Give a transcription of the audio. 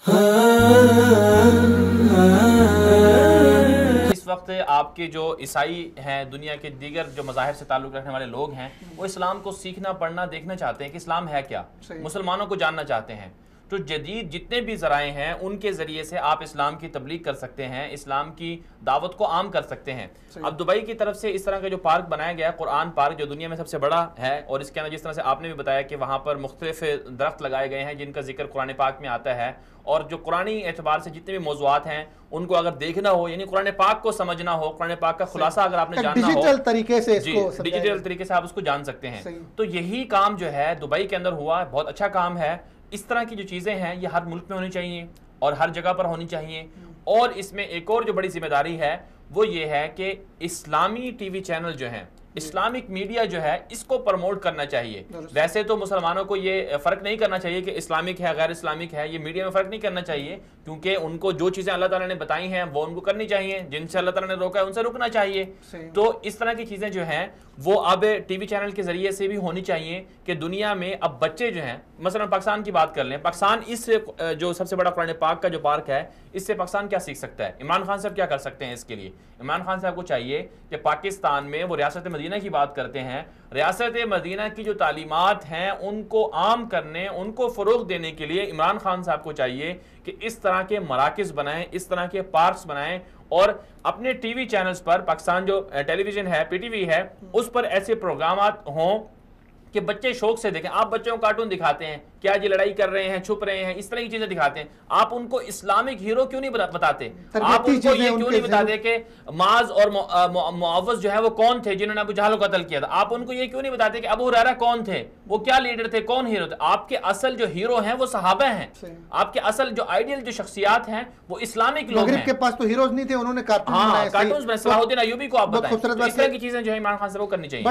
इस वक्त आपके जो ईसाई हैं, दुनिया के दीगर जो मज़ाहिब से ताल्लुक़ रखने वाले लोग हैं, वो इस्लाम को सीखना, पढ़ना, देखना चाहते हैं कि इस्लाम है क्या, मुसलमानों को जानना चाहते हैं। तो जदीद जितने भी ज़राए हैं उनके ज़रिए से आप इस्लाम की तबलीग कर सकते हैं, इस्लाम की दावत को आम कर सकते हैं। अब दुबई की तरफ से इस तरह का जो पार्क बनाया गया है, कुरान पार्क, जो दुनिया में सबसे बड़ा है, और इसके अंदर जिस तरह से आपने भी बताया कि वहाँ पर मुख्तलिफ दरख्त लगाए गए हैं जिनका जिक्र कुरान पाक में आता है, और जो कुरानी एतबार से जितने भी मौज़ूआत हैं उनको अगर देखना हो, यानी कुरान पाक को समझना हो, कुरान पाक का खुलासा अगर आपने जानना हो, डिजिटल तरीके से डिजिटल तरीके से आप उसको जान सकते हैं। तो यही काम जो है दुबई के अंदर हुआ, बहुत अच्छा काम है। इस तरह की जो चीज़ें हैं ये हर मुल्क में होनी चाहिए और हर जगह पर होनी चाहिए। और इसमें एक और जो बड़ी जिम्मेदारी है वो ये है कि इस्लामी टीवी चैनल जो हैं, इस्लामिक मीडिया जो है, इसको प्रमोट करना चाहिए। वैसे तो मुसलमानों को ये फ़र्क नहीं करना चाहिए कि इस्लामिक है गैर इस्लामिक है, ये मीडिया में फ़र्क नहीं करना चाहिए, क्योंकि उनको जो चीज़ें अल्लाह ताला ने बताई हैं वो उनको करनी चाहिए, जिनसे अल्लाह ताला ने रोका है उनसे रुकना चाहिए। तो इस तरह की चीज़ें जो हैं वो अब टीवी चैनल के ज़रिए से भी होनी चाहिए कि दुनिया में अब बच्चे जो हैं, मसलन पाकिस्तान की बात कर लें, पाकिस्तान इस जो सबसे बड़ा कुरान पाक का जो पार्क है, इससे पाकिस्तान क्या सीख सकता है? इमरान खान साहब क्या कर सकते हैं इसके लिए? इमरान खान साहब को चाहिए कि पाकिस्तान में वो रियासत मदीना की बात करते हैं, रियासत मदीना की जो तालीमात हैं उनको आम करने, उनको फ़रोग़ देने के लिए इमरान खान साहब को चाहिए कि इस तरह के मराकिज़ बनाएं, इस तरह के पार्क्स बनाएं, और अपने टीवी चैनल्स पर, पाकिस्तान जो टेलीविज़न है, पीटीवी है, उस पर ऐसे प्रोग्राम हों कि बच्चे शौक से देखें। आप बच्चों को कार्टून दिखाते हैं, क्या ये लड़ाई कर रहे हैं, छुप रहे हैं, इस तरह की चीजें दिखाते हैं, आप उनको इस्लामिक हीरो क्यों नहीं बताते? आप उनको ये क्यों नहीं बताते कि माज और मुआवज जो है वो कौन थे जिन्होंने अबू जहल को कत्ल किया था? आप उनको ये क्यों नहीं बताते कि अबू हुरैरा कौन थे, वो क्या लीडर थे, कौन हीरो थे? आपके असल जो हीरो हैं वो सहाबा हैं, आपके असल जो आइडियल जो शख्सियात हैं वो इस्लामिक लोग हैं। के पास तो हीरोज नहीं थे, उन्होंने कार्टून बनाए, सलाहुद्दीन अय्यूबी को आप बताएं। इस तरह की चीजें जो है इमरान खान साहब को करनी चाहिए।